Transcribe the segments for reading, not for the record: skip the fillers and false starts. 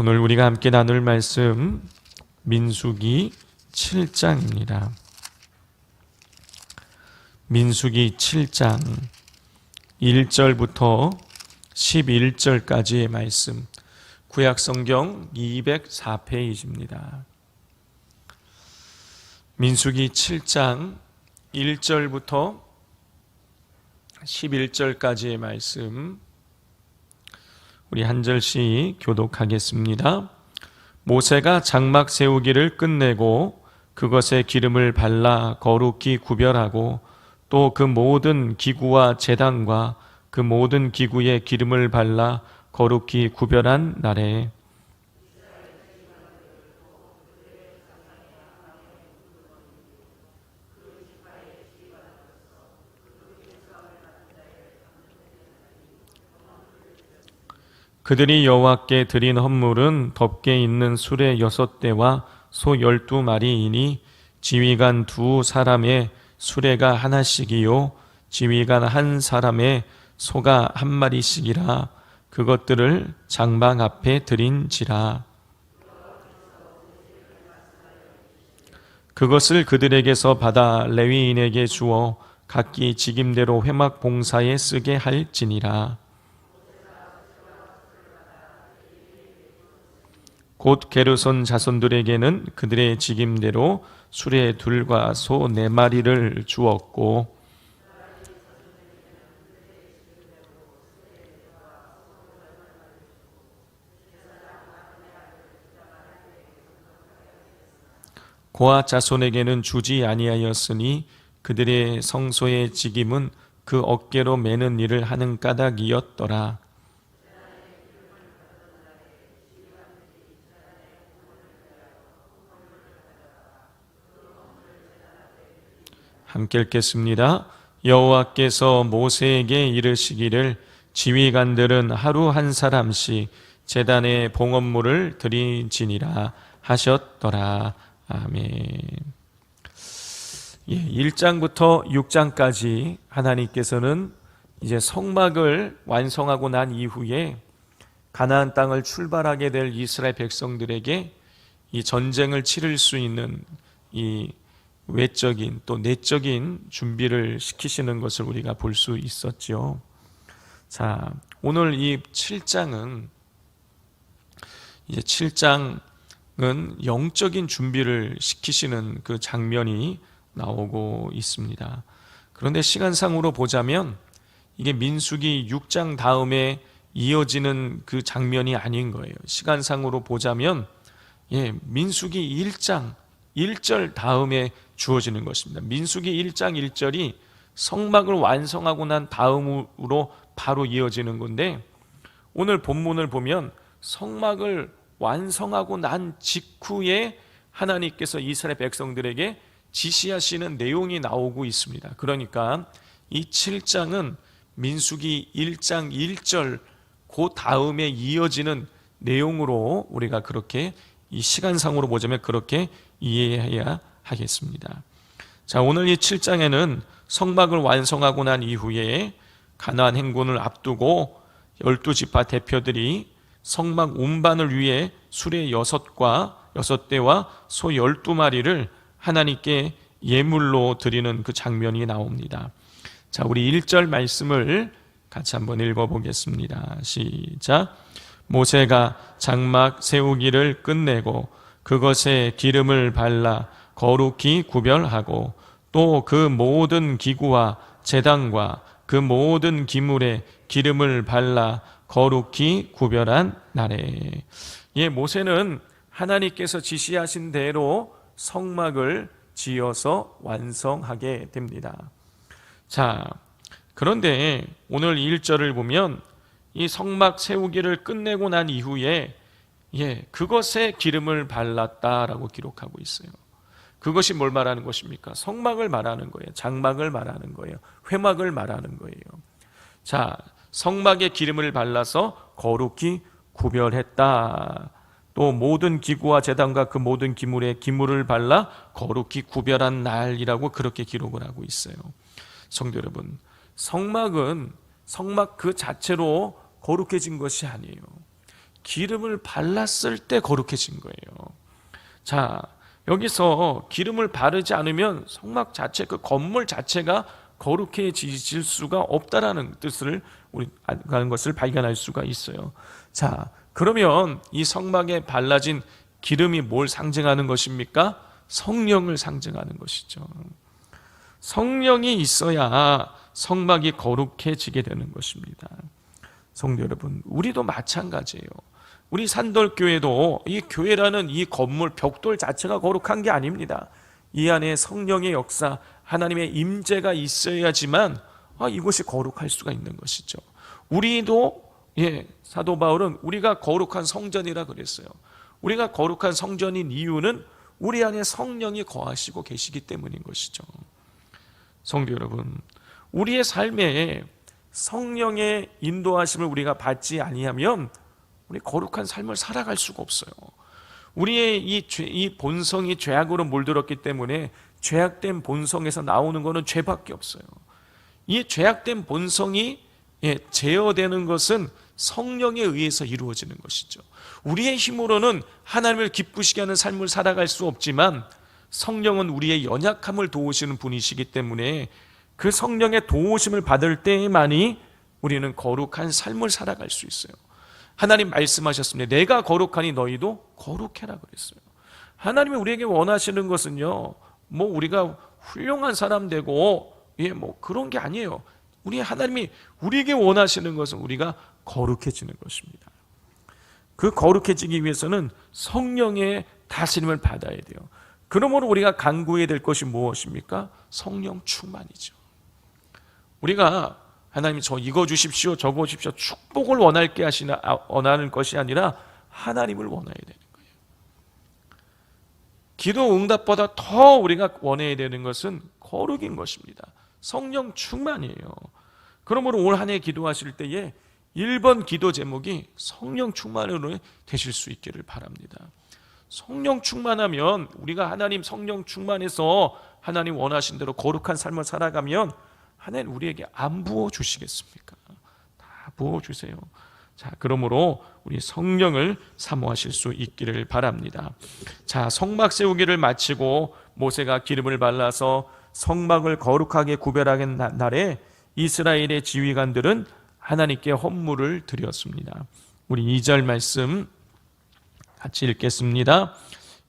오늘 우리가 함께 나눌 말씀 민수기 7장입니다. 민수기 7장 1절부터 11절까지의 말씀, 구약성경 204페이지입니다. 민수기 7장 1절부터 11절까지의 말씀, 우리 한 절씩 교독하겠습니다. 모세가 장막 세우기를 끝내고 그것에 기름을 발라 거룩히 구별하고 또 그 모든 기구와 제단과 그 모든 기구에 기름을 발라 거룩히 구별한 날에 그들이 여호와께 드린 헌물은 덮개 있는 수레 6대와 소 12마리이니 지휘관 2사람의 수레가 하나씩이요 지휘관 1사람의 소가 1마리씩이라 그것들을 장막 앞에 드린지라. 그것을 그들에게서 받아 레위인에게 주어 각기 직임대로 회막 봉사에 쓰게 할지니라. 곧 게르손 자손들에게는 그들의 직임대로 수레 2과 소 4마리를 주었고 고아 자손에게는 주지 아니하였으니 그들의 성소의 직임은 그 어깨로 매는 일을 하는 까닭이었더라. 함께 읽겠습니다. 여호와께서 모세에게 이르시기를 지휘관들은 하루 한 사람씩 제단에 봉헌물을 드리지니라 하셨더라. 아멘. 1장부터 6장까지 하나님께서는 이제 성막을 완성하고 난 이후에 가나안 땅을 출발하게 될 이스라엘 백성들에게 이 전쟁을 치를 수 있는 이 외적인 또 내적인 준비를 시키시는 것을 우리가 볼 수 있었죠. 자, 오늘 이 7장은 영적인 준비를 시키시는 그 장면이 나오고 있습니다. 그런데 시간상으로 보자면 이게 민수기 6장 다음에 이어지는 그 장면이 아닌 거예요. 시간상으로 보자면 민수기 1장 1절 다음에 주어지는 것입니다. 민수기 1장 1절이 성막을 완성하고 난 다음으로 바로 이어지는 건데, 오늘 본문을 보면 성막을 완성하고 난 직후에 하나님께서 이스라엘 백성들에게 지시하시는 내용이 나오고 있습니다. 그러니까 이 7장은 민수기 1장 1절 그 다음에 이어지는 내용으로 우리가 그렇게 이 시간상으로 보자면 그렇게 이해해야 하겠습니다. 자, 오늘 이 7장에는 성막을 완성하고 난 이후에 가나안 행군을 앞두고 12지파 대표들이 성막 운반을 위해 수레 6대와 소 12마리를 하나님께 예물로 드리는 그 장면이 나옵니다. 자, 우리 1절 말씀을 같이 한번 읽어보겠습니다. 시작. 모세가 장막 세우기를 끝내고 그것에 기름을 발라 거룩히 구별하고 또 그 모든 기구와 제단과 그 모든 기물에 기름을 발라 거룩히 구별한 날에. 모세는 하나님께서 지시하신 대로 성막을 지어서 완성하게 됩니다. 자, 그런데 오늘 1절을 보면 이 성막 세우기를 끝내고 난 이후에 그것에 기름을 발랐다라고 기록하고 있어요. 그것이 뭘 말하는 것입니까? 성막을 말하는 거예요. 장막을 말하는 거예요. 회막을 말하는 거예요. 자, 성막에 기름을 발라서 거룩히 구별했다. 또 모든 기구와 제단과 그 모든 기물에 기물을 발라 거룩히 구별한 날이라고 그렇게 기록을 하고 있어요. 성도 여러분, 성막은 성막 그 자체로 거룩해진 것이 아니에요. 기름을 발랐을 때 거룩해진 거예요. 자, 여기서 기름을 바르지 않으면 성막 자체, 그 건물 자체가 거룩해질 수가 없다라는 뜻을 하는 것을 발견할 수가 있어요. 자, 그러면 이 성막에 발라진 기름이 뭘 상징하는 것입니까? 성령을 상징하는 것이죠. 성령이 있어야 성막이 거룩해지게 되는 것입니다. 성도 여러분, 우리도 마찬가지예요. 우리 산돌교회도 이 교회라는 이 건물 벽돌 자체가 거룩한 게 아닙니다. 이 안에 성령의 역사, 하나님의 임재가 있어야지만 이곳이 거룩할 수가 있는 것이죠. 우리도 사도 바울은 우리가 거룩한 성전이라 그랬어요. 우리가 거룩한 성전인 이유는 우리 안에 성령이 거하시고 계시기 때문인 것이죠. 성도 여러분, 우리의 삶에 성령의 인도하심을 우리가 받지 아니하면 우리 거룩한 삶을 살아갈 수가 없어요. 우리의 이 본성이 죄악으로 물들었기 때문에 죄악된 본성에서 나오는 것은 죄밖에 없어요. 이 죄악된 본성이 제어되는 것은 성령에 의해서 이루어지는 것이죠. 우리의 힘으로는 하나님을 기쁘시게 하는 삶을 살아갈 수 없지만 성령은 우리의 연약함을 도우시는 분이시기 때문에 그 성령의 도우심을 받을 때만이 우리는 거룩한 삶을 살아갈 수 있어요. 하나님 말씀하셨습니다. 내가 거룩하니 너희도 거룩해라 그랬어요. 하나님이 우리에게 원하시는 것은요, 우리가 훌륭한 사람 되고 그런 게 아니에요. 하나님이 우리에게 원하시는 것은 우리가 거룩해지는 것입니다. 그 거룩해지기 위해서는 성령의 다스림을 받아야 돼요. 그러므로 우리가 간구해야 될 것이 무엇입니까? 성령 충만이죠. 우리가 하나님 저 이거 주십시오, 저거 주십시오, 축복을 원하는 것이 아니라 하나님을 원해야 되는 거예요. 기도 응답보다 더 우리가 원해야 되는 것은 거룩인 것입니다. 성령 충만이에요. 그러므로 올 한 해 기도하실 때에 1번 기도 제목이 성령 충만으로 되실 수 있기를 바랍니다. 성령 충만하면 우리가 하나님 성령 충만해서 하나님 원하신 대로 거룩한 삶을 살아가면 하나님 우리에게 안 부어주시겠습니까? 다 부어주세요. 자, 그러므로 우리 성령을 사모하실 수 있기를 바랍니다. 자, 성막 세우기를 마치고 모세가 기름을 발라서 성막을 거룩하게 구별하는 날에 이스라엘의 지휘관들은 하나님께 헌물을 드렸습니다. 우리 2절 말씀 같이 읽겠습니다.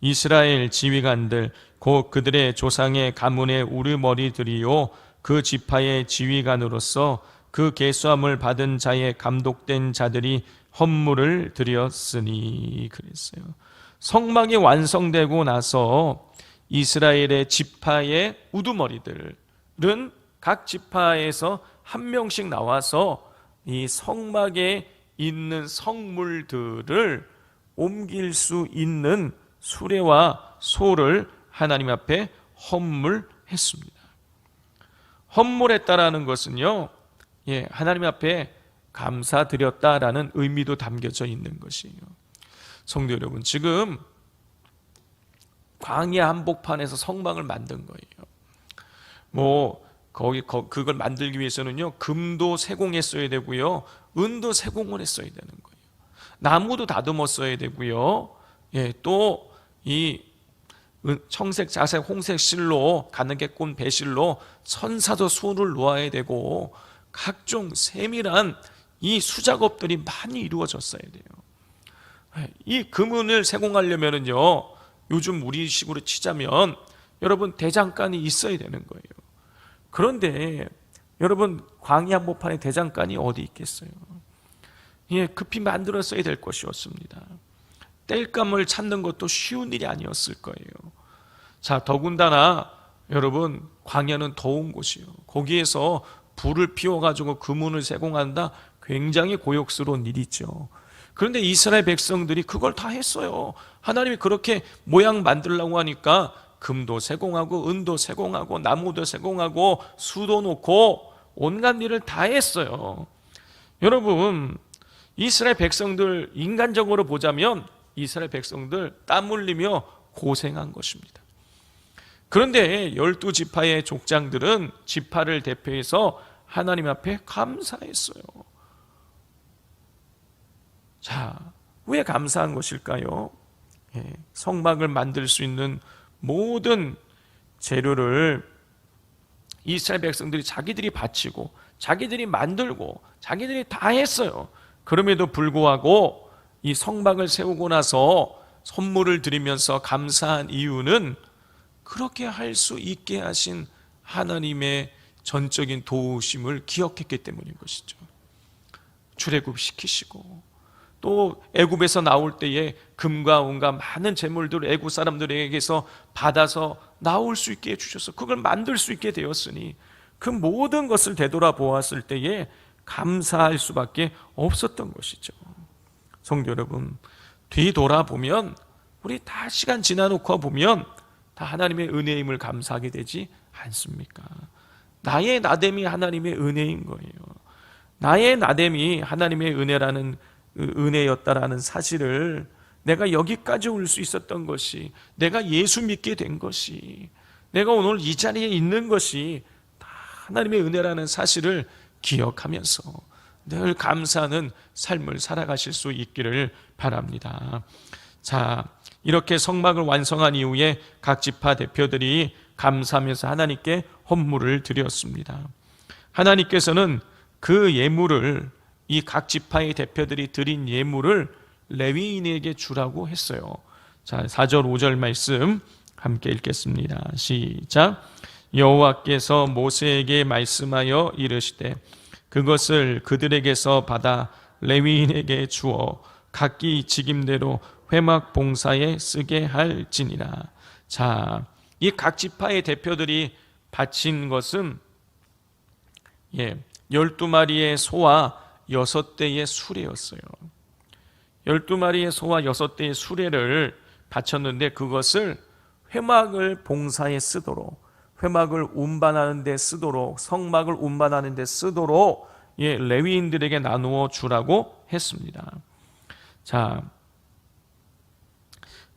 이스라엘 지휘관들 곧 그들의 조상의 가문의 우르머리들이요 그 지파의 지휘관으로서 그 계수함을 받은 자의 감독된 자들이 헌물을 드렸으니 그랬어요. 성막이 완성되고 나서 이스라엘의 지파의 우두머리들은 각 지파에서 한 명씩 나와서 이 성막에 있는 성물들을 옮길 수 있는 수레와 소를 하나님 앞에 헌물했습니다. 헌물했다라는 것은요, 하나님 앞에 감사드렸다라는 의미도 담겨져 있는 것이에요. 성도 여러분, 지금 광야 한복판에서 성막을 만든 거예요. 그걸 만들기 위해서는요, 금도 세공했어야 되고요, 은도 세공을 했어야 되는 거예요. 나무도 다듬었어야 되고요, 또 이 청색, 자색, 홍색 실로 가느개꽃 배실로 천사도 수를 놓아야 되고 각종 세밀한 이 수작업들이 많이 이루어졌어야 돼요. 이 금은을 세공하려면은요, 요즘 우리식으로 치자면 여러분 대장간이 있어야 되는 거예요. 그런데 여러분 광야 한복판에 대장간이 어디 있겠어요? 급히 만들었어야 될 것이었습니다. 땔감을 찾는 것도 쉬운 일이 아니었을 거예요. 자, 더군다나 여러분 광야는 더운 곳이요, 거기에서 불을 피워가지고 금은을 세공한다, 굉장히 고역스러운 일이죠. 그런데 이스라엘 백성들이 그걸 다 했어요. 하나님이 그렇게 모양 만들려고 하니까 금도 세공하고 은도 세공하고 나무도 세공하고 수도 놓고 온갖 일을 다 했어요. 여러분, 이스라엘 백성들 인간적으로 보자면 이스라엘 백성들 땀 흘리며 고생한 것입니다. 그런데 12지파의 족장들은 지파를 대표해서 하나님 앞에 감사했어요. 자, 왜 감사한 것일까요? 성막을 만들 수 있는 모든 재료를 이스라엘 백성들이 자기들이 바치고 자기들이 만들고 자기들이 다 했어요. 그럼에도 불구하고 이 성막을 세우고 나서 선물을 드리면서 감사한 이유는 그렇게 할 수 있게 하신 하나님의 전적인 도우심을 기억했기 때문인 것이죠. 출애굽시키시고 또 애굽에서 나올 때에 금과 온갖 많은 재물들을 애굽 사람들에게서 받아서 나올 수 있게 해주셔서 그걸 만들 수 있게 되었으니 그 모든 것을 되돌아보았을 때에 감사할 수밖에 없었던 것이죠. 성도 여러분, 뒤돌아보면 우리 다 시간 지나놓고 보면 다 하나님의 은혜임을 감사하게 되지 않습니까? 나의 나됨이 하나님의 은혜인 거예요. 나의 나됨이 하나님의 은혜였다라는 사실을 내가 여기까지 올 수 있었던 것이, 내가 예수 믿게 된 것이, 내가 오늘 이 자리에 있는 것이 다 하나님의 은혜라는 사실을 기억하면서 늘 감사하는 삶을 살아가실 수 있기를 바랍니다. 자, 이렇게 성막을 완성한 이후에 각 지파 대표들이 감사하면서 하나님께 헌물을 드렸습니다. 하나님께서는 그 예물을, 이 각 지파의 대표들이 드린 예물을 레위인에게 주라고 했어요. 자, 4절 5절 말씀 함께 읽겠습니다. 시작. 여호와께서 모세에게 말씀하여 이르시되 그것을 그들에게서 받아 레위인에게 주어 각기 직임대로 회막 봉사에 쓰게 할지니라. 자, 이 각 지파의 대표들이 바친 것은 12마리의 소와 6대의 수레였어요. 12마리의 소와 6대의 수레를 바쳤는데 그것을 회막을 봉사에 쓰도록, 회막을 운반하는 데 쓰도록, 성막을 운반하는 데 쓰도록 레위인들에게 나누어 주라고 했습니다. 자,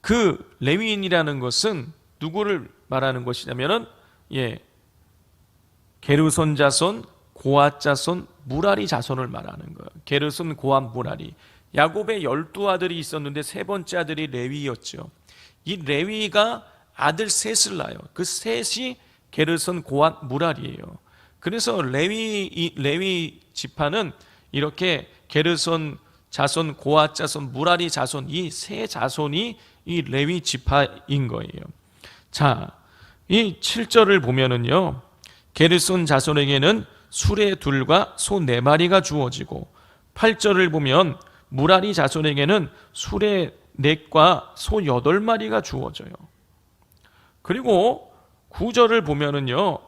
그 레위인이라는 것은 누구를 말하는 것이냐면은 게르손 자손, 고앗 자손, 무라리 자손을 말하는 거예요. 게르손, 고앗, 무라리. 야곱의 12아들이 있었는데 세 번째 아들이 레위였죠. 이 레위가 아들 셋을 낳아요. 그 셋이 게르손, 고앗, 무라리예요. 그래서 레위 지파는 이렇게 게르손 자손, 고앗 자손, 무라리 자손, 이 세 자손이 이 레위 지파인 거예요. 자, 이 7절을 보면은요, 게르손 자손에게는 수레 2과 소 4마리가 주어지고, 8절을 보면 무라리 자손에게는 수레 4과 소 8마리가 주어져요. 그리고 9절을 보면은요,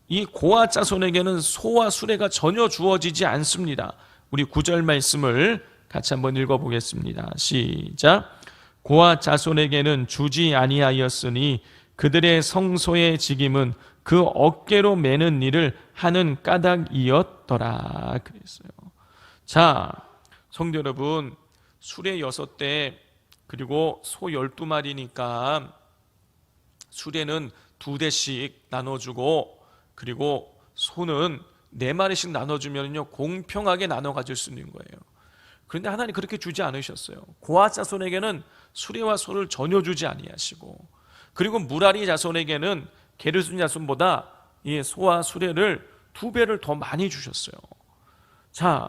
이 고앗 자손에게는 소와 수레가 전혀 주어지지 않습니다. 우리 9절 말씀을 같이 한번 읽어보겠습니다. 시작. 고앗 자손에게는 주지 아니하였으니 그들의 성소의 직임은 그 어깨로 매는 일을 하는 까닭이었더라 그랬어요. 자, 성도 여러분, 수레 6대 그리고 소 12마리니까 수레는 2대씩 나눠주고 그리고 소는 4마리씩 나눠주면요 공평하게 나눠 가질 수 있는 거예요. 그런데 하나님 그렇게 주지 않으셨어요. 고앗 자손에게는 수레와 소를 전혀 주지 아니하시고, 그리고 무라리 자손에게는 게르손 자손보다 이 소와 수레를 2배를 더 많이 주셨어요. 자,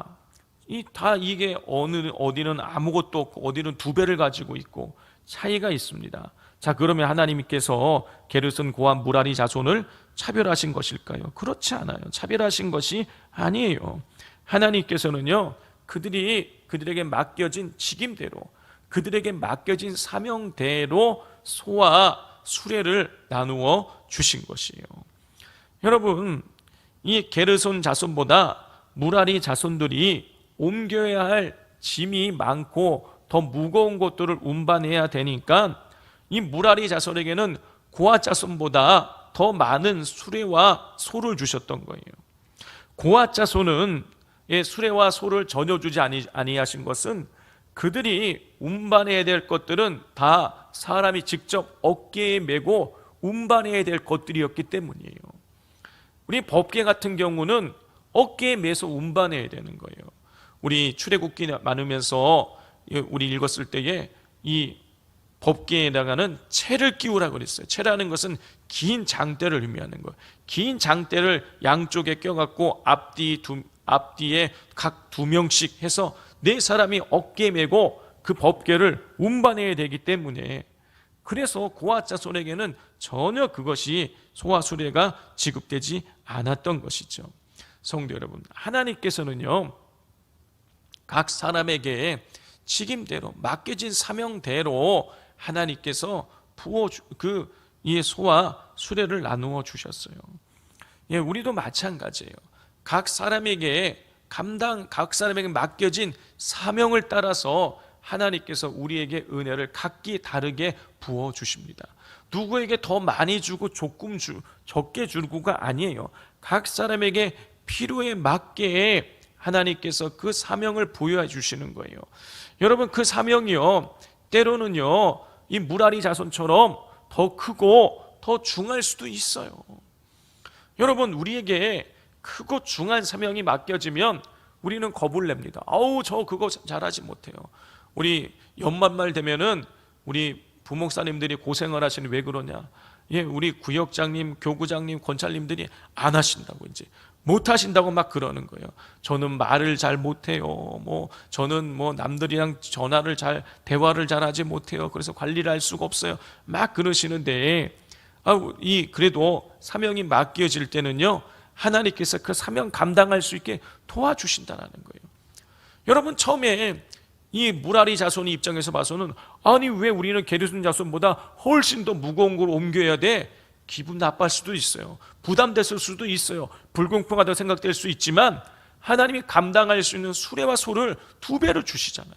이게 어디는 아무것도 없고 어디는 2배를 가지고 있고 차이가 있습니다. 자, 그러면 하나님께서 게르손, 고앗, 무라리 자손을 차별하신 것일까요? 그렇지 않아요. 차별하신 것이 아니에요. 하나님께서는요, 그들에게 맡겨진 직임대로, 그들에게 맡겨진 사명대로 소와 수레를 나누어 주신 것이에요. 여러분, 이 게르손 자손보다 무라리 자손들이 옮겨야 할 짐이 많고 더 무거운 것들을 운반해야 되니까 이 무라리 자손에게는 고앗 자손보다 더 많은 수레와 소를 주셨던 거예요. 고앗 자손은 수레와 소를 전혀 주지 아니하신 것은 그들이 운반해야 될 것들은 다 사람이 직접 어깨에 메고 운반해야 될 것들이었기 때문이에요. 우리 법궤 같은 경우는 어깨에 메서 운반해야 되는 거예요. 우리 출애굽기 많으면서 우리 읽었을 때에 이 법궤에다가는 채를 끼우라고 그랬어요. 채라는 것은 긴 장대를 의미하는 거예요. 긴 장대를 양쪽에 껴갖고 앞뒤에 각 2명씩 해서 4사람이 어깨에 메고 그 법궤를 운반해야 되기 때문에, 그래서 고아 자손에게는 전혀 그것이 소와 수레가 지급되지 않았던 것이죠. 성도 여러분, 하나님께서는요, 각 사람에게 직임대로 맡겨진 사명대로 하나님께서 이 소와 수레를 나누어 주셨어요. 예, 우리도 마찬가지예요. 각 사람에게 맡겨진 사명을 따라서 하나님께서 우리에게 은혜를 각기 다르게 부어 주십니다. 누구에게 더 많이 주고 조금 적게 주고가 아니에요. 각 사람에게 필요에 맞게 하나님께서 그 사명을 부여해 주시는 거예요. 여러분, 그 사명이요, 때로는요, 이 무라리 자손처럼 더 크고 더 중할 수도 있어요. 여러분, 우리에게 크고 중한 사명이 맡겨지면 우리는 겁을 냅니다. 아우, 저 그거 잘하지 못해요. 우리 연말말 되면은 우리 부목사님들이 고생을 하시는, 왜 그러냐? 예, 우리 구역장님, 교구장님, 권찰님들이 안 하신다고, 이제 못 하신다고 막 그러는 거예요. 저는 말을 잘 못해요. 저는 남들이랑 대화를 잘 하지 못해요. 그래서 관리를 할 수가 없어요. 막 그러시는데, 그래도 사명이 맡겨질 때는요, 하나님께서 그 사명 감당할 수 있게 도와주신다는 거예요. 여러분, 처음에 이 무라리 자손의 입장에서 봐서는, 아니 왜 우리는 게르손 자손보다 훨씬 더 무거운 걸 옮겨야 돼? 기분 나빠할 수도 있어요. 부담됐을 수도 있어요. 불공평하다고 생각될 수 있지만, 하나님이 감당할 수 있는 수레와 소를 2배로 주시잖아요.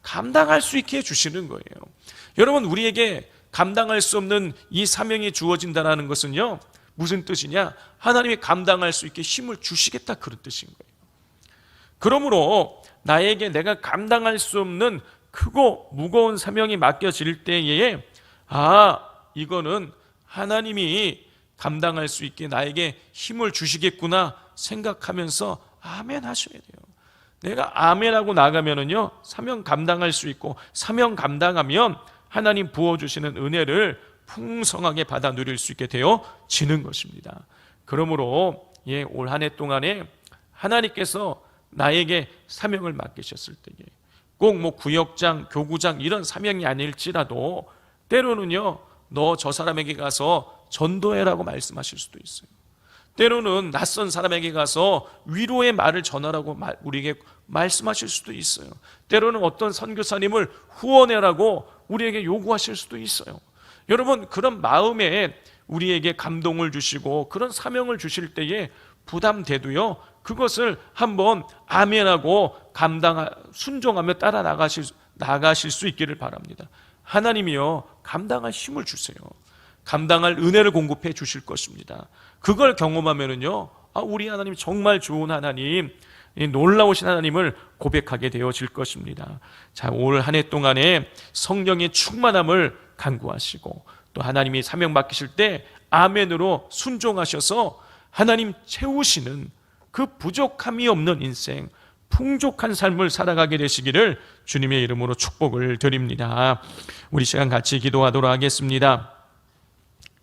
감당할 수 있게 해주시는 거예요. 여러분, 우리에게 감당할 수 없는 이 사명이 주어진다는 것은요, 무슨 뜻이냐? 하나님이 감당할 수 있게 힘을 주시겠다, 그런 뜻인 거예요. 그러므로 나에게 내가 감당할 수 없는 크고 무거운 사명이 맡겨질 때에, 이거는 하나님이 감당할 수 있게 나에게 힘을 주시겠구나 생각하면서 아멘 하셔야 돼요. 내가 아멘하고 나가면은요, 사명 감당할 수 있고, 사명 감당하면 하나님 부어주시는 은혜를 풍성하게 받아 누릴 수 있게 되어지는 것입니다. 그러므로 올 한 해 동안에 하나님께서 나에게 사명을 맡기셨을 때에, 꼭 구역장, 교구장 이런 사명이 아닐지라도 때로는요, 너 저 사람에게 가서 전도해라고 말씀하실 수도 있어요. 때로는 낯선 사람에게 가서 위로의 말을 전하라고 우리에게 말씀하실 수도 있어요. 때로는 어떤 선교사님을 후원해라고 우리에게 요구하실 수도 있어요. 여러분, 그런 마음에 우리에게 감동을 주시고 그런 사명을 주실 때에 부담돼도요, 그것을 한번 아멘하고 순종하며 따라 나가실 수 있기를 바랍니다. 하나님이요, 감당할 힘을 주세요. 감당할 은혜를 공급해 주실 것입니다. 그걸 경험하면은요, 우리 하나님 정말 좋은 하나님, 놀라우신 하나님을 고백하게 되어질 것입니다. 자, 올 한 해 동안에 성령의 충만함을 간구하시고, 또 하나님이 사명 맡기실 때 아멘으로 순종하셔서 하나님 채우시는 그 부족함이 없는 인생, 풍족한 삶을 살아가게 되시기를 주님의 이름으로 축복을 드립니다. 우리 시간 같이 기도하도록 하겠습니다.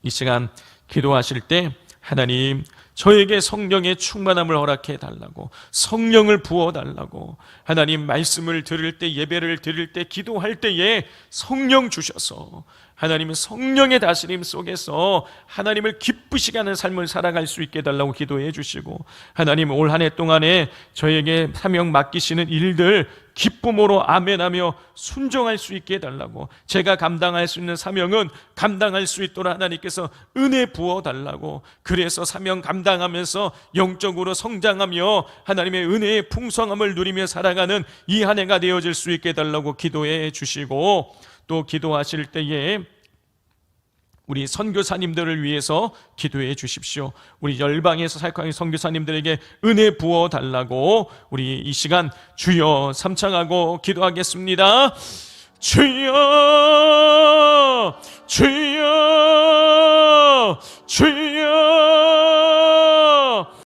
이 시간 기도하실 때, 하나님, 저에게 성령의 충만함을 허락해 달라고, 성령을 부어 달라고, 하나님 말씀을 들을 때, 예배를 드릴 때, 기도할 때에 성령 주셔서 하나님은 성령의 다스림 속에서 하나님을 기쁘시게 하는 삶을 살아갈 수 있게 해달라고 기도해 주시고, 하나님 올 한 해 동안에 저에게 사명 맡기시는 일들 기쁨으로 아멘하며 순종할 수 있게 해달라고, 제가 감당할 수 있는 사명은 감당할 수 있도록 하나님께서 은혜 부어달라고, 그래서 사명 감당하면서 영적으로 성장하며 하나님의 은혜의 풍성함을 누리며 살아가는 이 한 해가 되어질 수 있게 해달라고 기도해 주시고, 또 기도하실 때에 우리 선교사님들을 위해서 기도해 주십시오. 우리 열방에서 살아가는 선교사님들에게 은혜 부어 달라고 우리 이 시간 주여 삼창하고 기도하겠습니다. 주여, 주여, 주여.